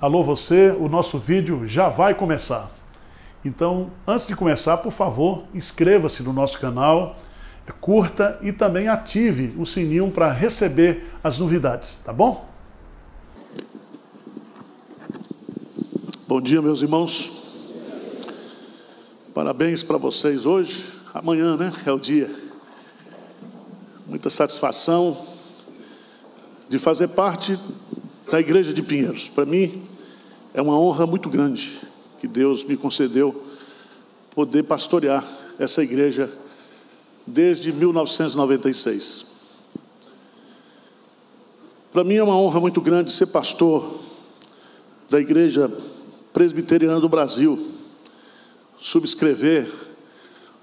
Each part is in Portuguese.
Alô você, o nosso vídeo já vai começar. Então, antes de começar, por favor, inscreva-se no nosso canal, curta e também ative o sininho para receber as novidades, tá bom? Bom dia, meus irmãos. Parabéns para vocês hoje. Amanhã, né? É o dia. Muita satisfação de fazer parte da Igreja de Pinheiros. Para mim, é uma honra muito grande que Deus me concedeu poder pastorear essa igreja desde 1996. Para mim é uma honra muito grande ser pastor da Igreja Presbiteriana do Brasil, subscrever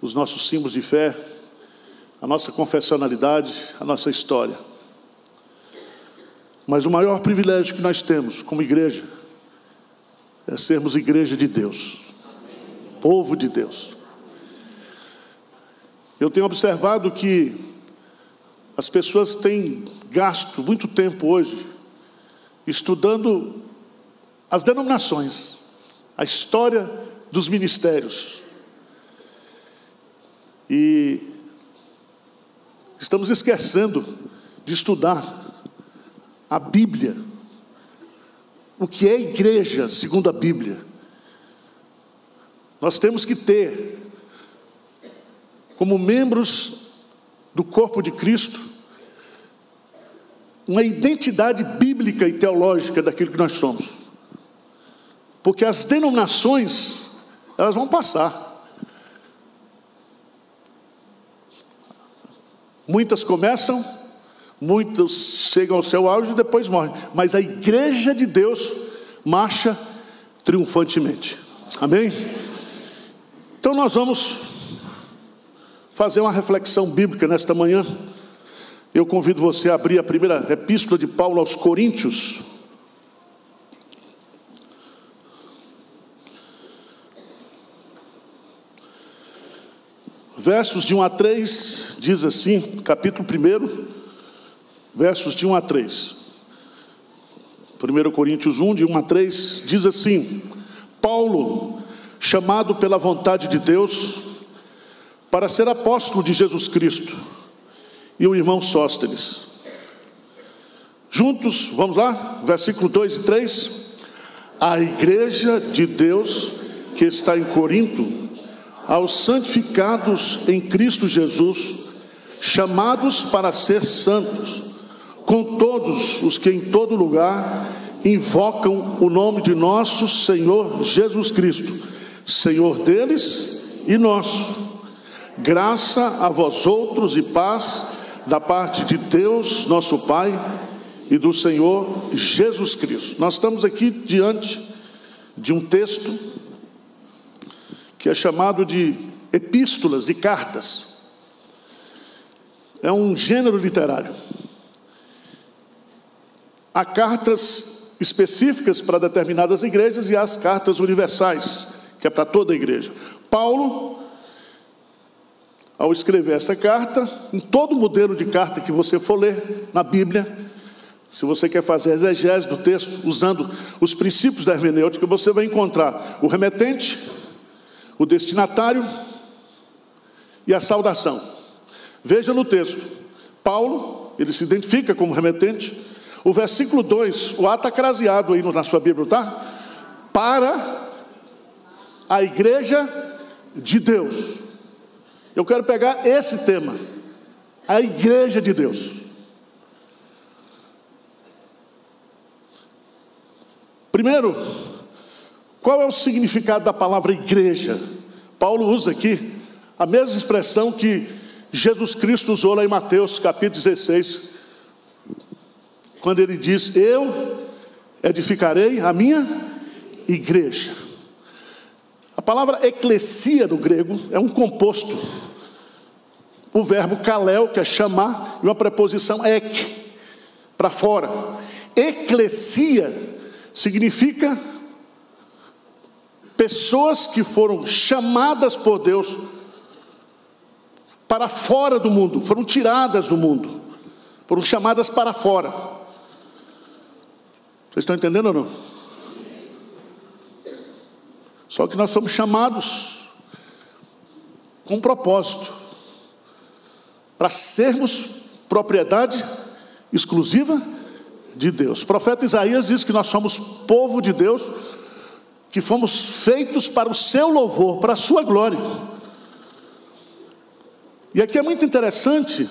os nossos símbolos de fé, a nossa confessionalidade, a nossa história. Mas o maior privilégio que nós temos como igreja é sermos igreja de Deus, povo de Deus. Eu tenho observado que as pessoas têm gasto muito tempo hoje estudando as denominações, a história dos ministérios. E estamos esquecendo de estudar a Bíblia. O que é igreja segundo a Bíblia? Nós temos que ter, como membros do corpo de Cristo, uma identidade bíblica e teológica daquilo que nós somos. Porque as denominações, elas vão passar. Muitas começam, muitos chegam ao seu auge e depois morrem. Mas a igreja de Deus marcha triunfantemente. Amém? Então nós vamos fazer uma reflexão bíblica nesta manhã. Eu convido você a abrir a primeira epístola de Paulo aos Coríntios. Versos de 1 a 3, diz assim, capítulo 1, versos de 1 a 3. 1 Coríntios 1, de 1 a 3, diz assim: Paulo, chamado pela vontade de Deus, para ser apóstolo de Jesus Cristo, e o irmão Sóstenes. Juntos, vamos lá, versículo 2 e 3. A igreja de Deus que está em Corinto, aos santificados em Cristo Jesus, chamados para ser santos, com todos os que em todo lugar invocam o nome de nosso Senhor Jesus Cristo, Senhor deles e nosso. Graça a vós outros e paz da parte de Deus, nosso Pai, e do Senhor Jesus Cristo. Nós estamos aqui diante de um texto que é chamado de epístolas, de cartas. É um gênero literário. Há cartas específicas para determinadas igrejas e há as cartas universais, que é para toda a igreja. Paulo, ao escrever essa carta, em todo modelo de carta que você for ler na Bíblia, se você quer fazer exegese do texto, usando os princípios da hermenêutica, você vai encontrar o remetente, o destinatário e a saudação. Veja no texto, Paulo, ele se identifica como remetente. O versículo 2, o A está craseado aí na sua Bíblia, tá? Para a igreja de Deus. Eu quero pegar esse tema, a igreja de Deus. Primeiro, qual é o significado da palavra igreja? Paulo usa aqui a mesma expressão que Jesus Cristo usou lá em Mateus capítulo 16, quando ele diz: eu edificarei a minha igreja. A palavra eclesia no grego é um composto. O verbo kaleo, que é chamar, e uma preposição ek, para fora. Eclesia significa pessoas que foram chamadas por Deus para fora do mundo, foram tiradas do mundo, foram chamadas para fora. Vocês estão entendendo ou não? Só que nós somos chamados com um propósito, para sermos propriedade exclusiva de Deus. O profeta Isaías diz que nós somos povo de Deus, que fomos feitos para o seu louvor, para a sua glória. E aqui é muito interessante,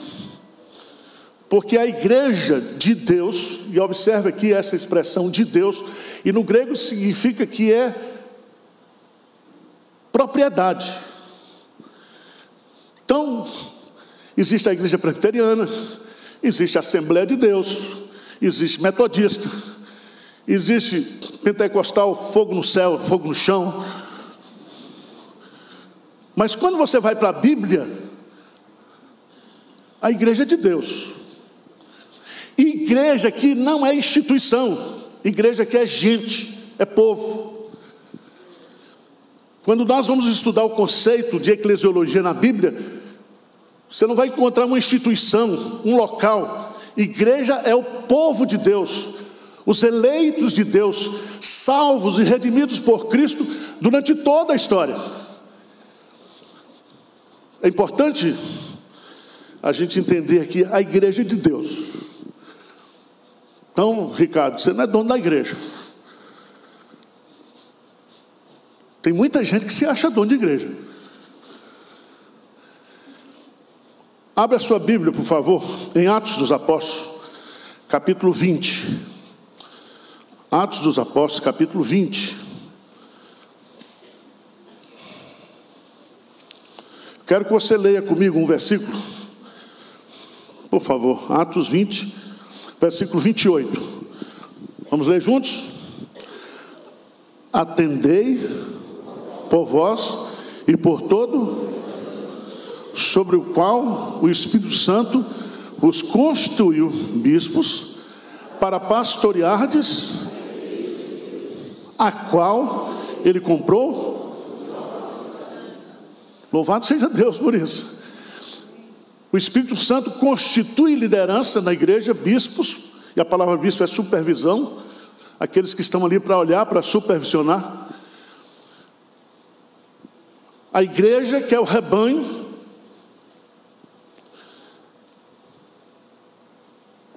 porque a igreja de Deus, e observe aqui essa expressão de Deus, e no grego significa que é propriedade. Então, existe a igreja presbiteriana, existe a Assembleia de Deus, existe metodista, existe pentecostal, fogo no céu, fogo no chão. Mas quando você vai para a Bíblia, a igreja é de Deus. E igreja aqui não é instituição, igreja aqui é gente, é povo. Quando nós vamos estudar o conceito de eclesiologia na Bíblia, você não vai encontrar uma instituição, um local. Igreja é o povo de Deus, os eleitos de Deus, salvos e redimidos por Cristo durante toda a história. É importante a gente entender aqui a igreja de Deus. Então, Ricardo, você não é dono da igreja. Tem muita gente que se acha dono de igreja. Abra a sua Bíblia, por favor, em Atos dos Apóstolos, capítulo 20. Atos dos Apóstolos, capítulo 20. Quero que você leia comigo um versículo. Por favor, Atos 20, versículo 28. Vamos ler juntos? Atendei por vós e por todo sobre o qual o Espírito Santo os constituiu bispos para pastoreardes, a qual ele comprou. Louvado seja Deus por isso. O Espírito Santo constitui liderança na igreja, bispos, e a palavra bispo é supervisão, aqueles que estão ali para olhar, para supervisionar. A igreja, que é o rebanho,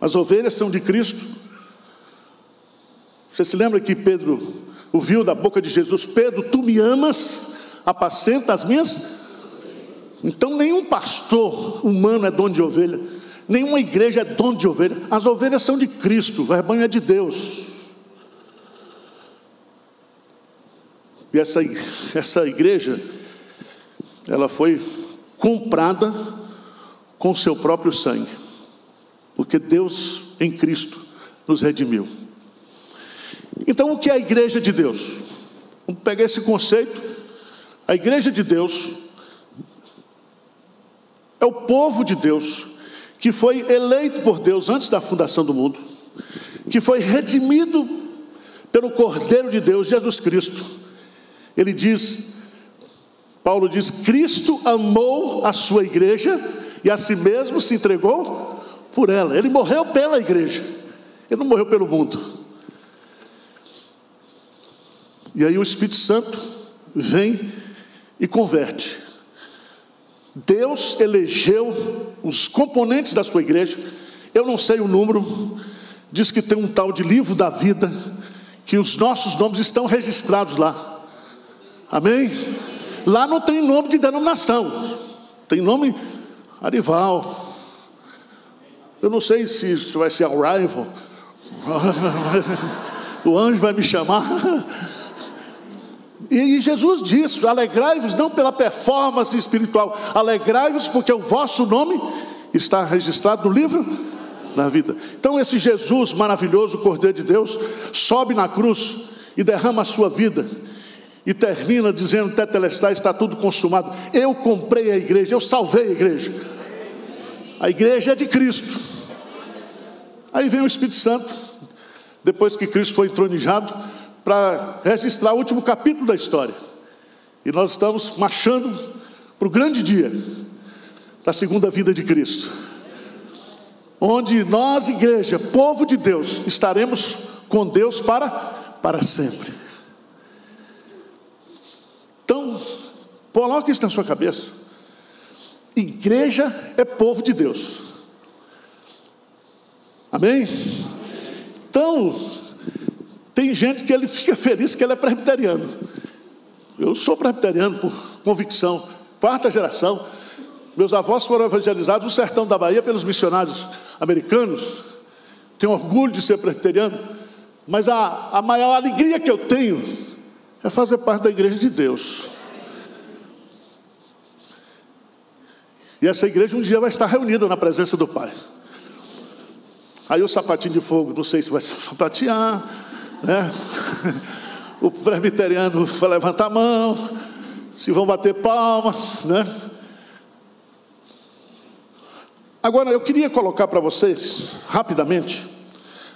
as ovelhas são de Cristo. Você se lembra que Pedro ouviu da boca de Jesus: Pedro, tu me amas, apacenta as minhas. Então nenhum pastor humano é dono de ovelha, nenhuma igreja é dono de ovelha. As ovelhas são de Cristo, o rebanho é de Deus. E essa igreja, ela foi comprada com seu próprio sangue, porque Deus em Cristo nos redimiu. Então o que é a igreja de Deus? Vamos pegar esse conceito. A igreja de Deus é o povo de Deus, que foi eleito por Deus antes da fundação do mundo, que foi redimido pelo Cordeiro de Deus, Jesus Cristo. Ele diz, Paulo diz, Cristo amou a sua igreja e a si mesmo se entregou por ela. Ele morreu pela igreja, ele não morreu pelo mundo. E aí o Espírito Santo vem e converte. Deus elegeu os componentes da sua igreja. Eu não sei o número. Diz que tem um tal de livro da vida, que os nossos nomes estão registrados lá. Amém? Lá não tem nome de denominação, tem nome Arival. Eu não sei se vai ser Arrival. O anjo vai me chamar. E Jesus diz: alegrai-vos não pela performance espiritual, alegrai-vos porque o vosso nome está registrado no livro da vida. Então esse Jesus maravilhoso, o Cordeiro de Deus, sobe na cruz e derrama a sua vida, e termina dizendo: tetelestai, está tudo consumado. Eu comprei a igreja, eu salvei a igreja. A igreja é de Cristo. Aí vem o Espírito Santo, depois que Cristo foi entronizado, para registrar o último capítulo da história. E nós estamos marchando para o grande dia da segunda vinda de Cristo, onde nós, igreja, povo de Deus, estaremos com Deus para sempre. Coloque isso na sua cabeça. Igreja é povo de Deus. Amém? Então, tem gente que ele fica feliz que ele é presbiteriano. Eu sou presbiteriano por convicção, 4ª geração. Meus avós foram evangelizados no sertão da Bahia pelos missionários americanos. Tenho orgulho de ser presbiteriano, mas a maior alegria que eu tenho é fazer parte da igreja de Deus. E essa igreja um dia vai estar reunida na presença do Pai. Aí o sapatinho de fogo, não sei se vai sapatear, né? O presbiteriano vai levantar a mão, se vão bater palma, né? Agora eu queria colocar para vocês, rapidamente,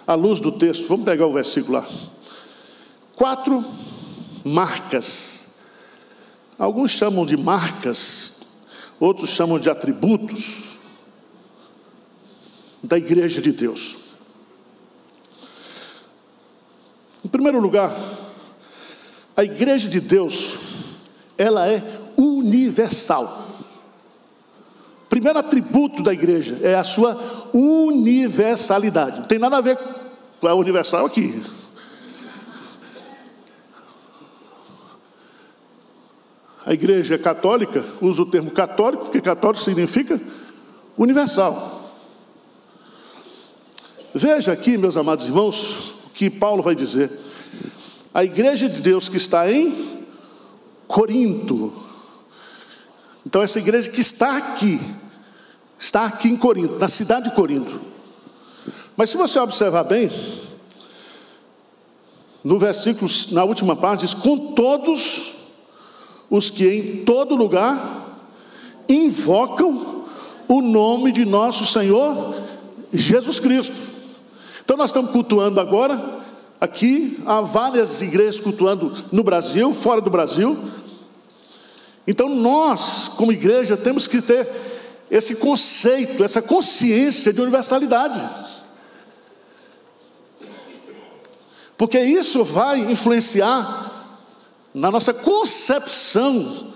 à luz do texto, vamos pegar o versículo lá. 4 marcas. Alguns chamam de marcas, outros chamam de atributos da igreja de Deus. Em primeiro lugar, a igreja de Deus, ela é universal. Primeiro atributo da igreja é a sua universalidade. Não tem nada a ver com a universal aqui. A igreja católica usa o termo católico, porque católico significa universal. Veja aqui, meus amados irmãos, o que Paulo vai dizer. A igreja de Deus que está em Corinto. Então essa igreja que está aqui em Corinto, na cidade de Corinto. Mas se você observar bem, no versículo, na última parte, diz: com todos os que em todo lugar invocam o nome de nosso Senhor Jesus Cristo. Então nós estamos cultuando agora, aqui há várias igrejas cultuando no Brasil, fora do Brasil. Então nós, como igreja, temos que ter esse conceito, essa consciência de universalidade. Porque isso vai influenciar na nossa concepção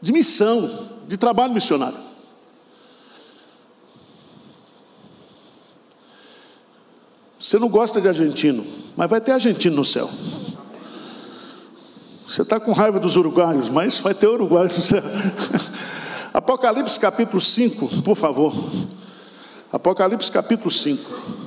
de missão, de trabalho missionário. Você não gosta de argentino, mas vai ter argentino no céu. Você está com raiva dos uruguaios, mas vai ter uruguaios no céu. Apocalipse capítulo 5, por favor. Apocalipse capítulo 5.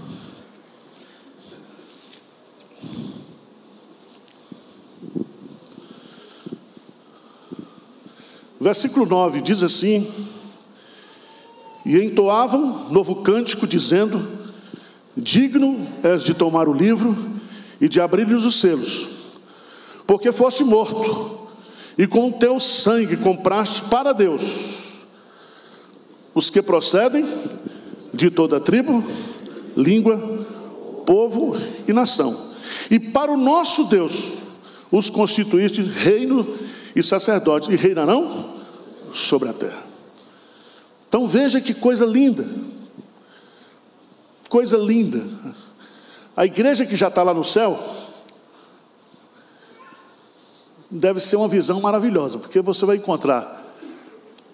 Versículo 9 diz assim: e entoavam novo cântico, dizendo: digno és de tomar o livro e de abrir-lhes os selos, porque foste morto, e com o teu sangue compraste para Deus os que procedem de toda tribo, língua, povo e nação. E para o nosso Deus os constituíste reino e sacerdotes, e reinarão sobre a terra. Então veja que coisa linda. Coisa linda. A igreja que já está lá no céu deve ser uma visão maravilhosa, porque você vai encontrar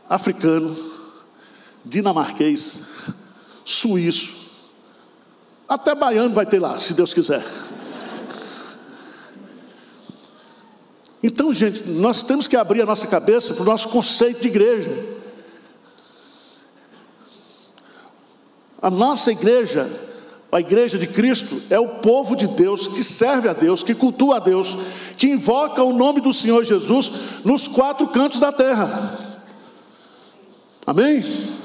africano, dinamarquês, suíço, até baiano vai ter lá, se Deus quiser. Então, gente, nós temos que abrir a nossa cabeça para o nosso conceito de igreja. A nossa igreja, a igreja de Cristo, é o povo de Deus, que serve a Deus, que cultua a Deus, que invoca o nome do Senhor Jesus nos 4 cantos da terra. Amém?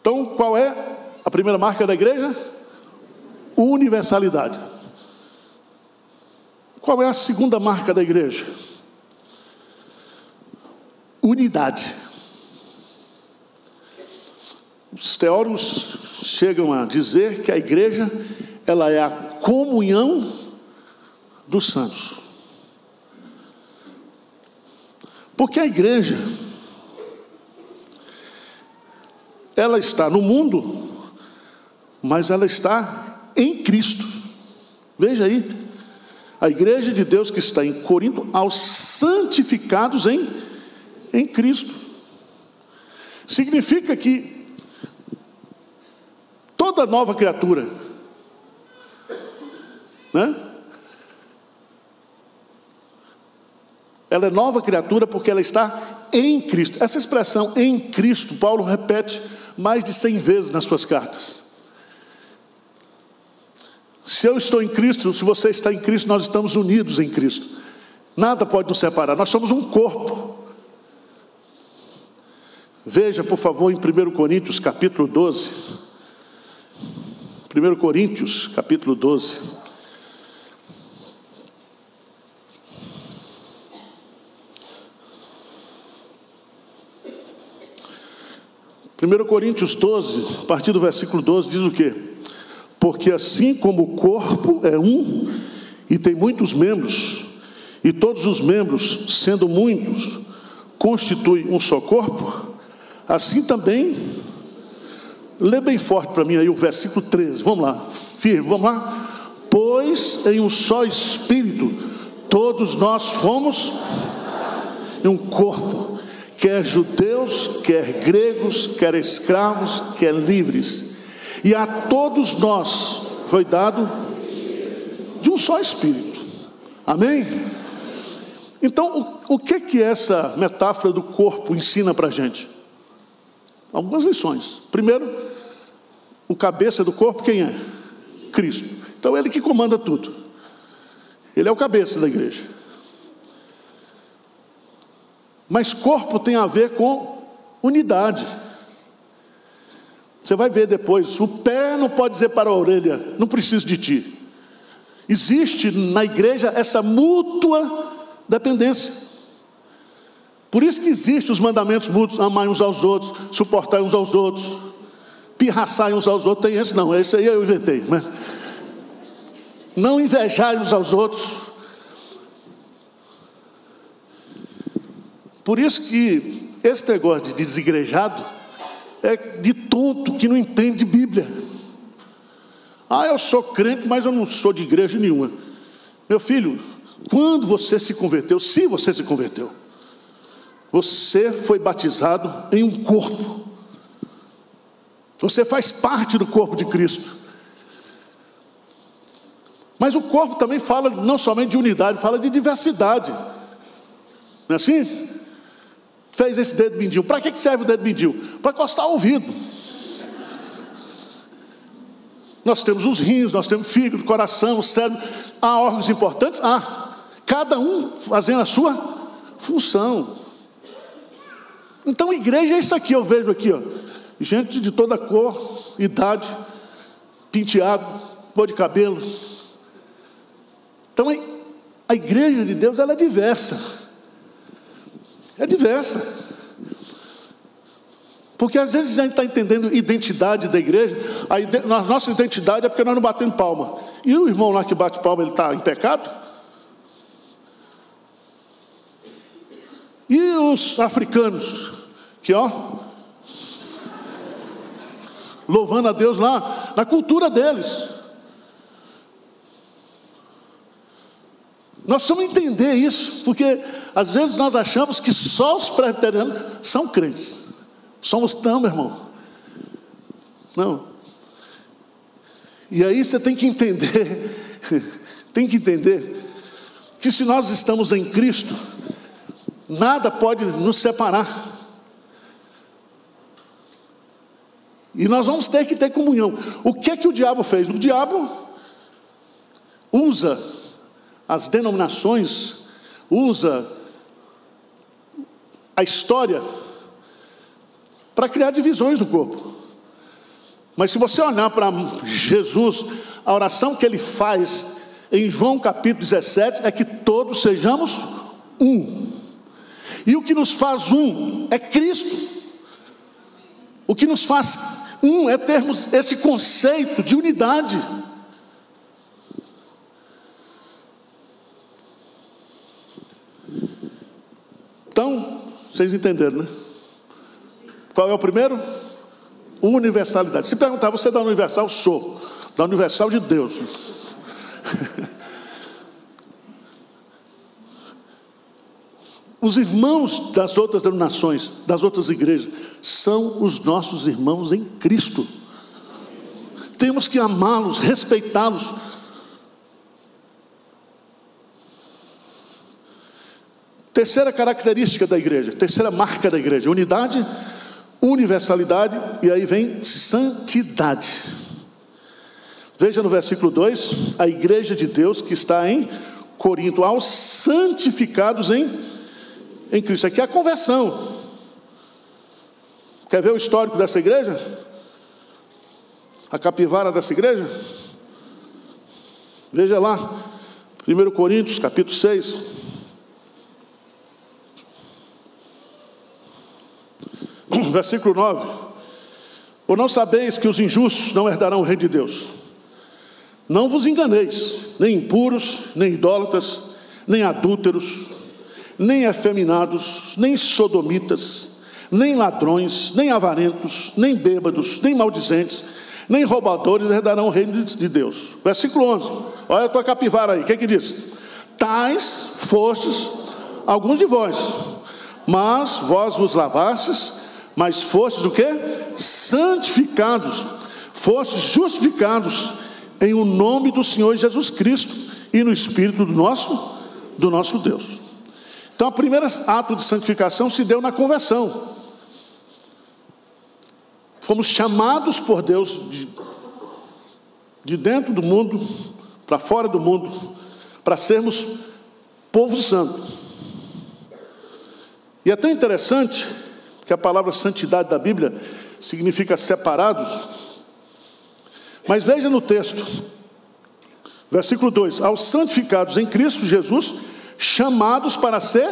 Então, qual é a primeira marca da igreja? Universalidade. Qual é a segunda marca da igreja? Unidade. Os teólogos chegam a dizer que a igreja, ela é a comunhão dos santos. Porque a igreja, ela está no mundo, mas ela está em Cristo. Veja aí, A igreja de Deus que está em Corinto, aos santificados em Cristo. Significa que toda nova criatura, né? Ela é nova criatura porque ela está em Cristo. Essa expressão em Cristo, Paulo repete mais de 100 vezes nas suas cartas. Se eu estou em Cristo, se você está em Cristo, nós estamos unidos em Cristo. Nada pode nos separar, nós somos um corpo. Veja, por favor, em 1 Coríntios, capítulo 12. 1 Coríntios, capítulo 12. Primeiro Coríntios 12, a partir do versículo 12, diz o quê? Porque assim como o corpo é um e tem muitos membros, e todos os membros, sendo muitos, constituem um só corpo, assim também, lê bem forte para mim aí o versículo 13, vamos lá, firme, vamos lá. Pois em um só Espírito, todos nós fomos em um corpo, quer judeus, quer gregos, quer escravos, quer livres, e a todos nós foi dado de um só Espírito. Amém? Então, o que essa metáfora do corpo ensina para a gente? Algumas lições. Primeiro, o cabeça do corpo quem é? Cristo. Então, ele que comanda tudo. Ele é o cabeça da igreja. Mas corpo tem a ver com unidade. Você vai ver depois, o pé não pode dizer para a orelha, não preciso de ti. Existe na igreja essa mútua dependência. Por isso que existem os mandamentos mútuos, amar uns aos outros, suportar uns aos outros, pirraçar uns aos outros. Tem esse não, esse aí eu inventei, né? Não invejar uns aos outros. Por isso que esse negócio de desigrejado é de tonto que não entende Bíblia. Ah, eu sou crente, mas eu não sou de igreja nenhuma. Meu filho, quando você se converteu, se você se converteu, você foi batizado em um corpo. Você faz parte do corpo de Cristo. Mas o corpo também fala não somente de unidade, fala de diversidade. Não é assim? Fez esse dedo mindinho. Para que serve o dedo mindinho? Para coçar o ouvido. Nós temos os rins, nós temos o fígado, o coração, o cérebro. Há órgãos importantes? Cada um fazendo a sua função. Então, igreja é isso aqui, eu vejo aqui, ó. Gente de toda cor, idade, penteado, cor de cabelo. Então, a igreja de Deus, ela é diversa. É diversa. Porque às vezes a gente está entendendo identidade da igreja. A nossa identidade é porque nós não batemos palma. E o irmão lá que bate palma, ele está em pecado? E os africanos, que louvando a Deus lá, na cultura deles. Nós precisamos entender isso, porque às vezes nós achamos que só os presbiterianos são crentes. Não, meu irmão. Não. E aí você tem que entender, que se nós estamos em Cristo, nada pode nos separar. E nós vamos ter que ter comunhão. O que o diabo fez? O diabo usa as denominações, usa a história para criar divisões no corpo. Mas se você olhar para Jesus, a oração que ele faz em João capítulo 17 é que todos sejamos um. E o que nos faz um é Cristo. O que nos faz um é termos esse conceito de unidade. Então, vocês entenderam, né? Qual é o primeiro? Universalidade. Se perguntar, você é da Universal? Sou. Da Universal de Deus. Os irmãos das outras denominações, das outras igrejas, são os nossos irmãos em Cristo. Temos que amá-los, respeitá-los. Terceira característica da igreja, terceira marca da igreja: unidade, universalidade, e aí vem santidade. Veja no versículo 2, a igreja de Deus que está em Corinto, aos santificados em Cristo. Aqui é a conversão. Quer ver o histórico dessa igreja? A capivara dessa igreja? Veja lá, 1 Coríntios, capítulo 6. Versículo 9. Ou não sabeis que os injustos não herdarão o reino de Deus? Não vos enganeis, nem impuros, nem idólatras, nem adúlteros, nem efeminados, nem sodomitas, nem ladrões, nem avarentos, nem bêbados, nem maldizentes, nem roubadores herdarão o reino de Deus. Versículo 11. Olha a tua capivara aí, o que diz? Tais fostes alguns de vós, mas vós vos lavastes, mas fostes o quê? Santificados, fostes justificados em o nome do Senhor Jesus Cristo e no Espírito do nosso Deus. Então, o primeiro ato de santificação se deu na conversão. Fomos chamados por Deus de dentro do mundo para fora do mundo, para sermos povo santo. E é tão interessante que a palavra santidade da Bíblia significa separados. Mas veja no texto, versículo 2: aos santificados em Cristo Jesus, chamados para ser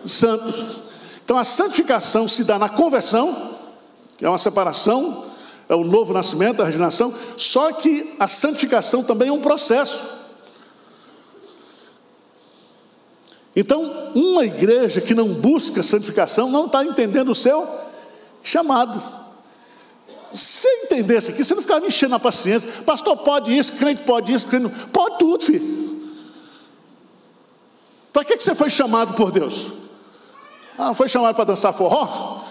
santos. Então a santificação se dá na conversão, que é uma separação, é o novo nascimento, a regeneração. Só que a santificação também é um processo. Então, uma igreja que não busca santificação não está entendendo o seu chamado. Se você entendesse aqui, você não ficava me enchendo a paciência. Pastor, pode isso, crente pode isso, crente não. Pode tudo, filho. Para que você foi chamado por Deus? Ah, foi chamado para dançar forró?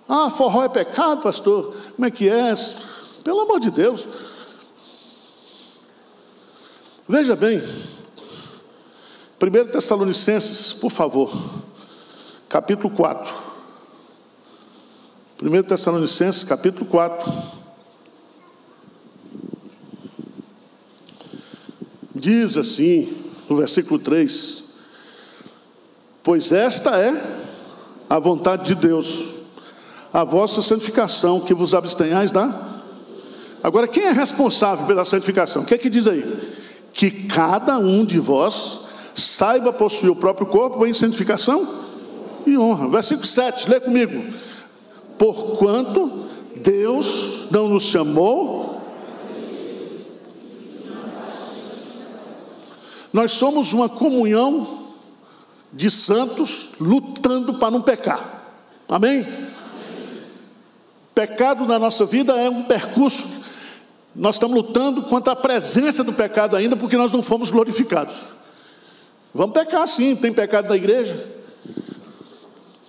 Ah, forró é pecado, pastor. Como é que é? Pelo amor de Deus. Veja bem, 1 Tessalonicenses, por favor, capítulo 4. 1 Tessalonicenses, capítulo 4. Diz assim, no versículo 3: pois esta é a vontade de Deus, a vossa santificação, que vos abstenhais da... Agora, quem é responsável pela santificação? O que é que diz aí? Que cada um de vós saiba possuir o próprio corpo em santificação e honra. Versículo 7, lê comigo. Porquanto Deus não nos chamou... Nós somos uma comunhão de santos lutando para não pecar. Amém? Pecado na nossa vida é um percurso. Nós estamos lutando contra a presença do pecado ainda, porque nós não fomos glorificados. Vamos pecar sim, tem pecado na igreja.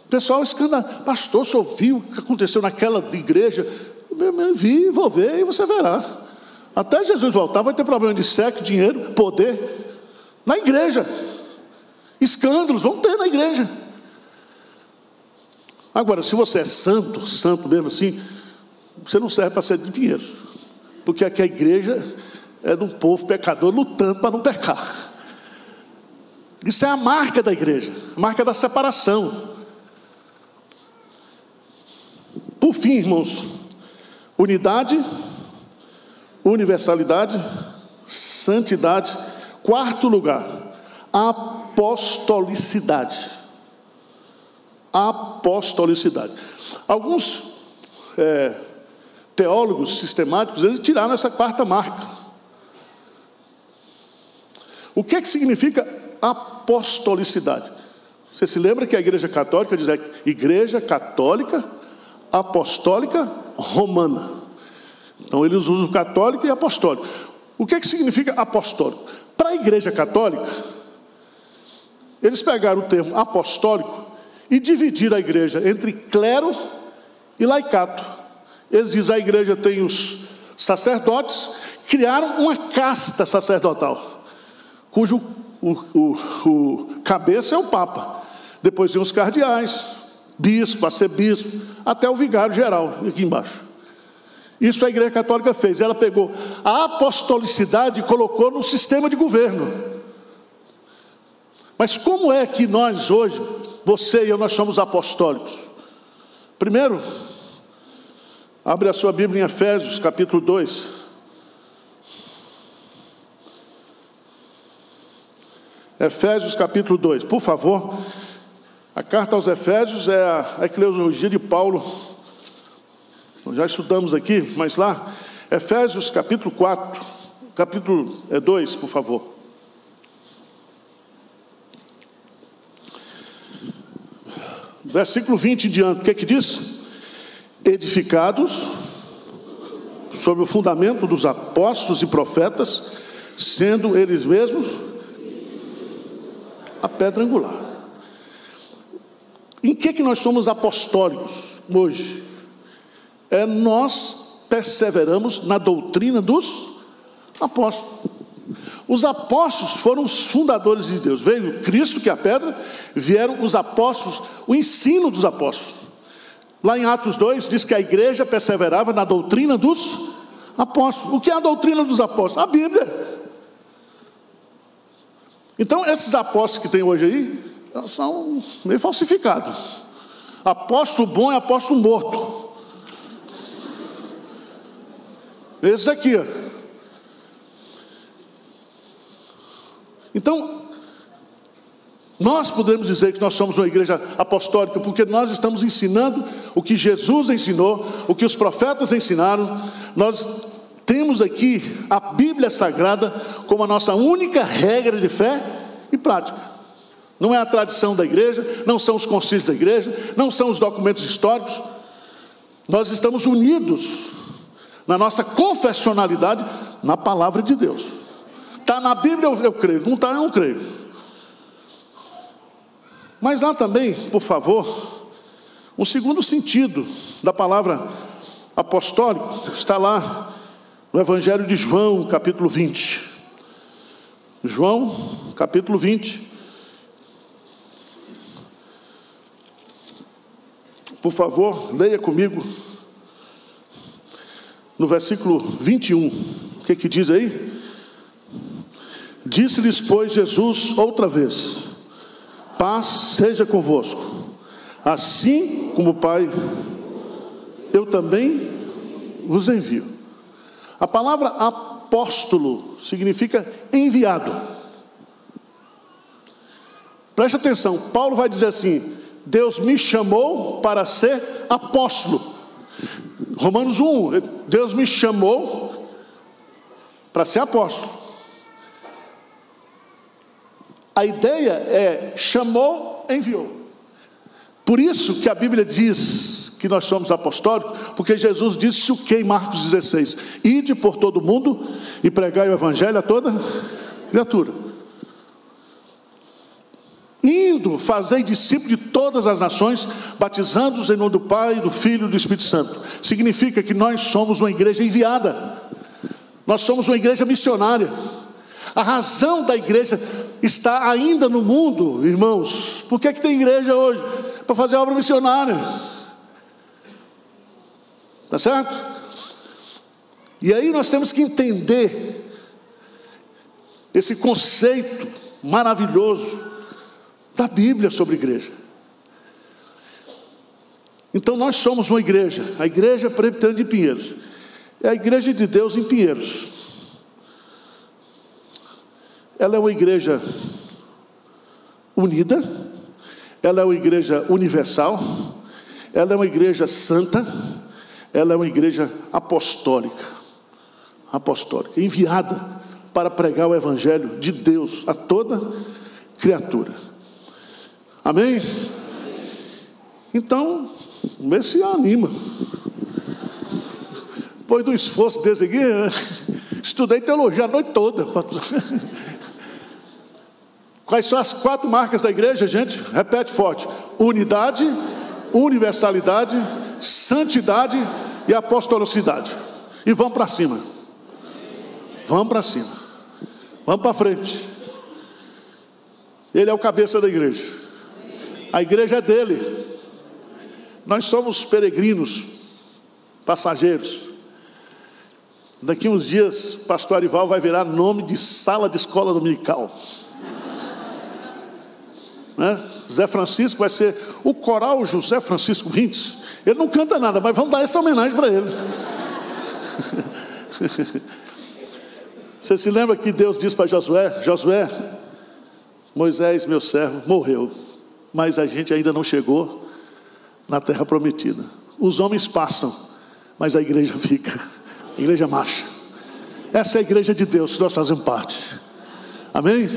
O pessoal escanda, pastor, o senhor viu o que aconteceu naquela igreja? Eu vi, vou ver e você verá. Até Jesus voltar vai ter problema de sexo, dinheiro, poder. Na igreja. Escândalos vão ter na igreja. Agora, se você é santo, santo mesmo assim, você não serve para ser de Pinheiros. Porque aqui a igreja é de um povo pecador lutando para não pecar. Isso é a marca da igreja, a marca da separação. Por fim, irmãos, unidade, universalidade, santidade. Quarto lugar, apostolicidade. Apostolicidade. Alguns teólogos sistemáticos, eles tiraram essa quarta marca. O que é que significa apostolicidade? Você se lembra que a Igreja Católica diz Igreja Católica Apostólica Romana. Então eles usam católico e apostólico. O que é que significa apostólico? Para a Igreja Católica, eles pegaram o termo apostólico e dividiram a igreja entre clero e laicato. Eles dizem que a igreja tem os sacerdotes, criaram uma casta sacerdotal, cujo o cabeça é o Papa. Depois tem os cardeais, bispo, arcebispo, até o vigário geral, aqui embaixo. Isso a Igreja Católica fez. Ela pegou a apostolicidade e colocou no sistema de governo. Mas como é que nós hoje, você e eu, nós somos apostólicos? Primeiro, abre a sua Bíblia em Efésios, capítulo 2. Efésios, capítulo 2, por favor. A carta aos Efésios é a eclesiologia de Paulo. Já estudamos aqui, mas lá, Efésios, capítulo 4, capítulo 2, por favor. Versículo 20 em diante, o que é que diz? Edificados sobre o fundamento dos apóstolos e profetas, sendo eles mesmos a pedra angular. Em que nós somos apostólicos hoje? Nós perseveramos na doutrina dos apóstolos. Os apóstolos foram os fundadores de Deus. Veio Cristo, que é a pedra, vieram os apóstolos, o ensino dos apóstolos. Lá em Atos 2, diz que a igreja perseverava na doutrina dos apóstolos. O que é a doutrina dos apóstolos? A Bíblia. Então, esses apóstolos que tem hoje aí, são meio falsificados. Apóstolo bom é apóstolo morto. Esses aqui, ó. Então, nós podemos dizer que nós somos uma igreja apostólica, porque nós estamos ensinando o que Jesus ensinou, o que os profetas ensinaram. Nós temos aqui a Bíblia Sagrada como a nossa única regra de fé e prática. Não é a tradição da igreja, não são os concílios da igreja, não são os documentos históricos. Nós estamos unidos na nossa confessionalidade na palavra de Deus. Está na Bíblia, eu creio. Não está, eu não creio. Mas há também, por favor, um segundo sentido da palavra apostólico. Está lá no Evangelho de João, capítulo 20. João, capítulo 20. Por favor, leia comigo. No versículo 21, o que diz aí? Disse-lhes, pois, Jesus outra vez: paz seja convosco. Assim como o Pai, eu também vos envio. A palavra apóstolo significa enviado. Preste atenção, Paulo vai dizer assim: Deus me chamou para ser apóstolo. Romanos 1, Deus me chamou para ser apóstolo. A ideia é chamou, enviou. Por isso que a Bíblia diz que nós somos apostólicos, porque Jesus disse o que em Marcos 16? Ide por todo mundo e pregai o evangelho a toda criatura. Indo, fazei discípulos de todas as nações, batizando-os em nome do Pai, do Filho e do Espírito Santo. Significa que nós somos uma igreja enviada. Nós somos uma igreja missionária. A razão da igreja está ainda no mundo, irmãos. Por que tem igreja hoje? Para fazer obra missionária. Tá certo? E aí nós temos que entender esse conceito maravilhoso da Bíblia sobre igreja. Então nós somos uma igreja, a Igreja Presbiteriana de Pinheiros. É a igreja de Deus em Pinheiros. Ela é uma igreja unida, ela é uma igreja universal, ela é uma igreja santa, ela é uma igreja apostólica, enviada para pregar o evangelho de Deus a toda criatura. Amém? Então, vê se anima. Depois do esforço desse aqui, estudei teologia a noite toda. Quais são as 4 marcas da igreja, gente? Repete forte: unidade, universalidade, santidade e apostolicidade. E vamos para cima. Vamos para cima. Vamos para frente. Ele é o cabeça da igreja. A igreja é dele. Nós somos peregrinos, passageiros. Daqui uns dias, pastor Arival vai virar nome de sala de escola dominical. Né? Zé Francisco vai ser o coral José Francisco Rintz. Ele não canta nada, mas vamos dar essa homenagem para ele. Você se lembra que Deus disse para Josué: Josué, Moisés, meu servo, morreu, mas a gente ainda não chegou na terra prometida. Os homens passam, mas a igreja fica. A igreja marcha. Essa é a igreja de Deus que nós fazemos parte. Amém?